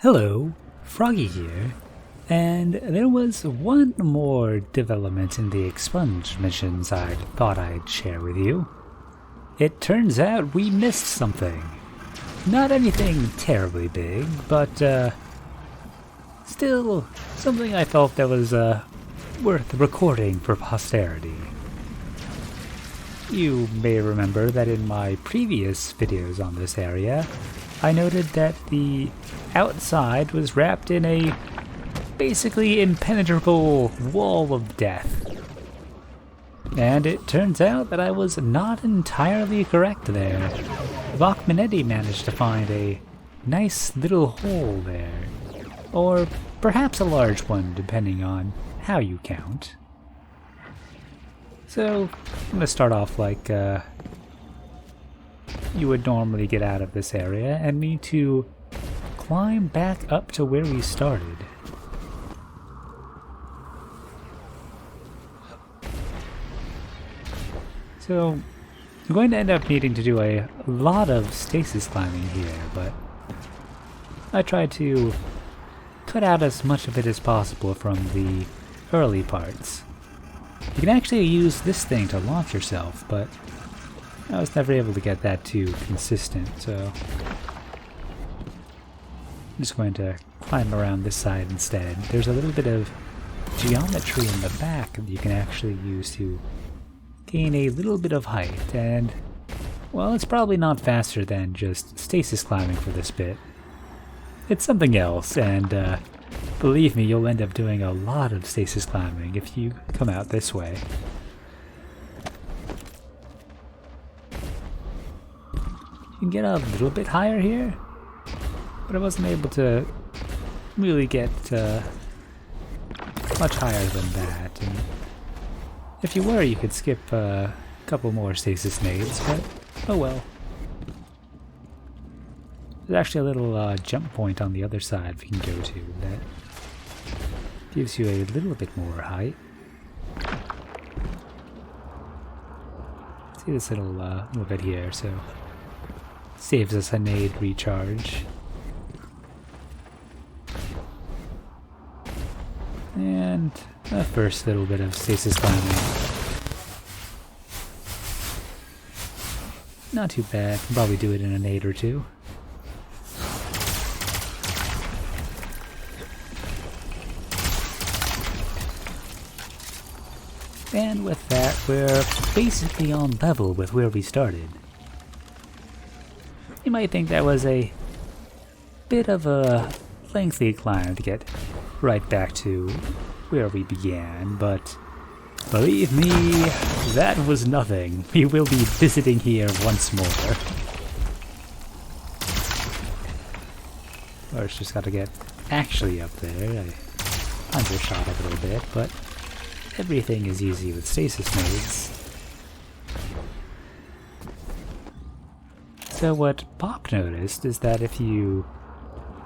Hello, Froggy here, and there was one more development in the Expunged missions I thought I'd share with you. It turns out we missed something. Not anything terribly big, but still something I felt that was worth recording for posterity. You may remember that in my previous videos on this area, I noted that the outside was wrapped in a basically impenetrable wall of death. And it turns out that I was not entirely correct there. Bachmanetti managed to find a nice little hole there. Or perhaps a large one, depending on how you count. So, I'm going to start off like you would normally get out of this area and need to climb back up to where we started. So, I'm going to end up needing to do a lot of stasis climbing here, but I tried to cut out as much of it as possible from the early parts. You can actually use this thing to launch yourself, but I was never able to get that too consistent, so I'm just going to climb around this side instead. There's a little bit of geometry in the back that you can actually use to gain a little bit of height, and, well, it's probably not faster than just stasis climbing for this bit. It's something else, and believe me, you'll end up doing a lot of stasis climbing if you come out this way. You can get a little bit higher here, but I wasn't able to really get much higher than that. And if you were, you could skip a couple more stasis nades, but oh well. There's actually a little jump point on the other side we can go to that gives you a little bit more height. See this little bit here, so saves us a nade recharge. And a first little bit of stasis climbing. Not too bad, can probably do it in a nade or two. And with that, we're basically on level with where we started. You might think that was a bit of a lengthy climb to get right back to where we began, but believe me, that was nothing. We will be visiting here once more. First, just gotta get actually up there. I undershot a little bit, but everything is easy with stasis nades. So what Pop noticed is that if you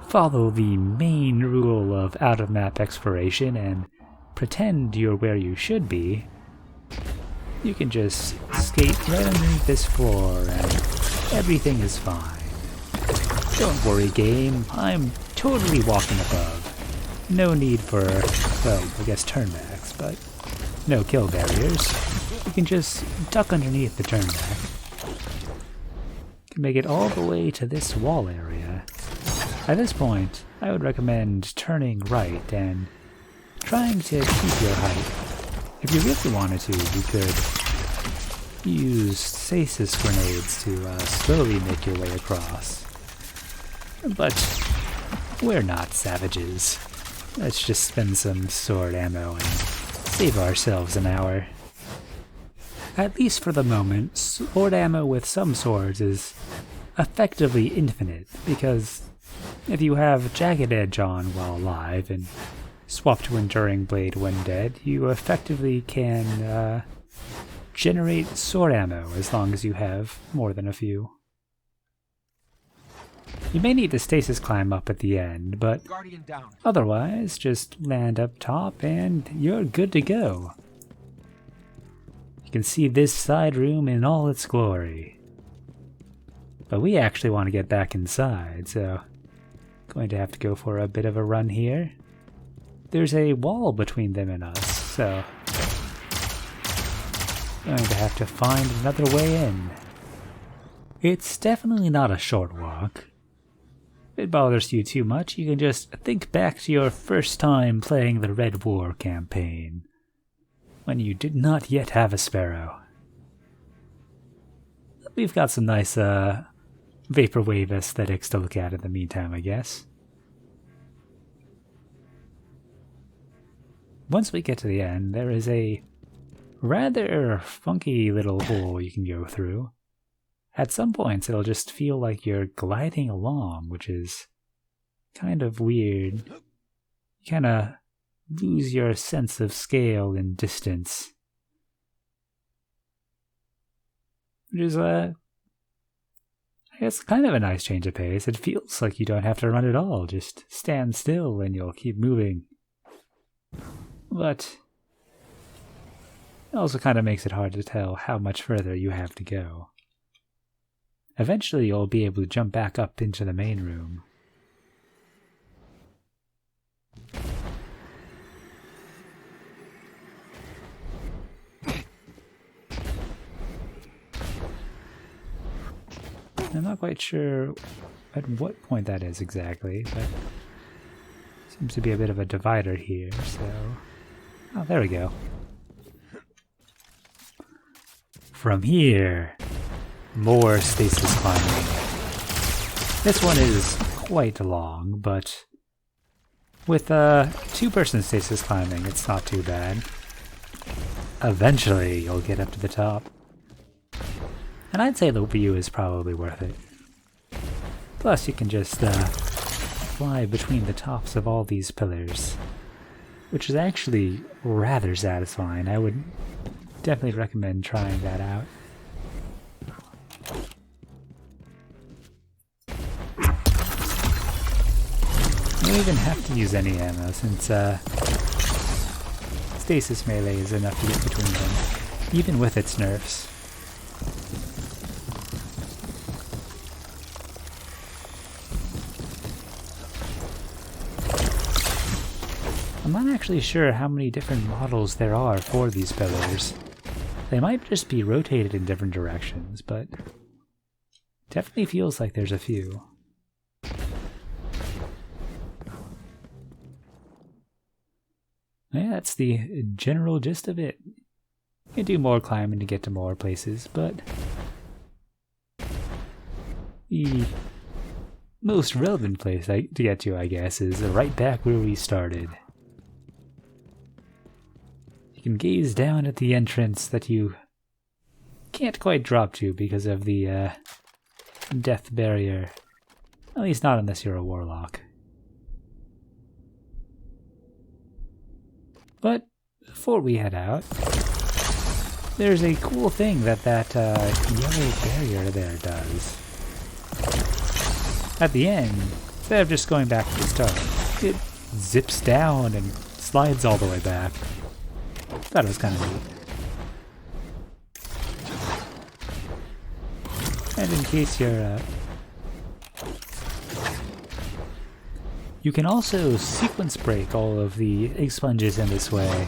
follow the main rule of out-of-map exploration and pretend you're where you should be, you can just skate right underneath this floor and everything is fine. Don't worry, game, I'm totally walking above. No need for, well, I guess turnbacks, but no kill barriers. You can just duck underneath the turnback. Make it all the way to this wall area. At this point, I would recommend turning right and trying to keep your height. If you really wanted to, you could use stasis grenades to slowly make your way across. But we're not savages. Let's just spend some sword ammo and save ourselves an hour. At least for the moment, sword ammo with some swords is effectively infinite, because if you have Jagged Edge on while alive and swap to Enduring Blade when dead, you effectively can generate sword ammo as long as you have more than a few. You may need to stasis climb up at the end, but otherwise just land up top and you're good to go. You can see this side room in all its glory. But we actually want to get back inside, so Going to have to go for a bit of a run here. There's a wall between them and us, so going to have to find another way in. It's definitely not a short walk. If it bothers you too much, you can just think back to your first time playing the Red War campaign, when you did not yet have a sparrow. We've got some nice vaporwave aesthetics to look at in the meantime, I guess. Once we get to the end, there is a rather funky little hole you can go through. At some points, it'll just feel like you're gliding along, which is kind of weird. You kind of lose your sense of scale and distance. Which is, I guess, kind of a nice change of pace. It feels like you don't have to run at all. Just stand still and you'll keep moving. But it also kind of makes it hard to tell how much further you have to go. Eventually you'll be able to jump back up into the main room. I'm not quite sure at what point that is exactly, but seems to be a bit of a divider here, so... Oh, there we go. From here, more stasis climbing. This one is quite long, but with two-person stasis climbing, it's not too bad. Eventually, you'll get up to the top. And I'd say the view is probably worth it. Plus, you can just fly between the tops of all these pillars, which is actually rather satisfying. I would definitely recommend trying that out. You don't even have to use any ammo, since stasis melee is enough to get between them, even with its nerfs. I'm not actually sure how many different models there are for these pillars. They might just be rotated in different directions, but definitely feels like there's a few. Yeah, that's the general gist of it. You can do more climbing to get to more places, but the most relevant place to get to, I guess, is right back where we started. You can gaze down at the entrance that you can't quite drop to because of the death barrier. At least not unless you're a warlock. But before we head out, there's a cool thing that yellow barrier there does. At the end, instead of just going back to the start, it zips down and slides all the way back. Thought it was kind of neat. And in case you're you can also sequence break all of the expunges in this way.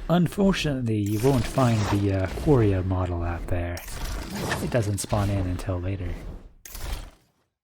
Unfortunately, you won't find the Quoria model out there. It doesn't spawn in until later.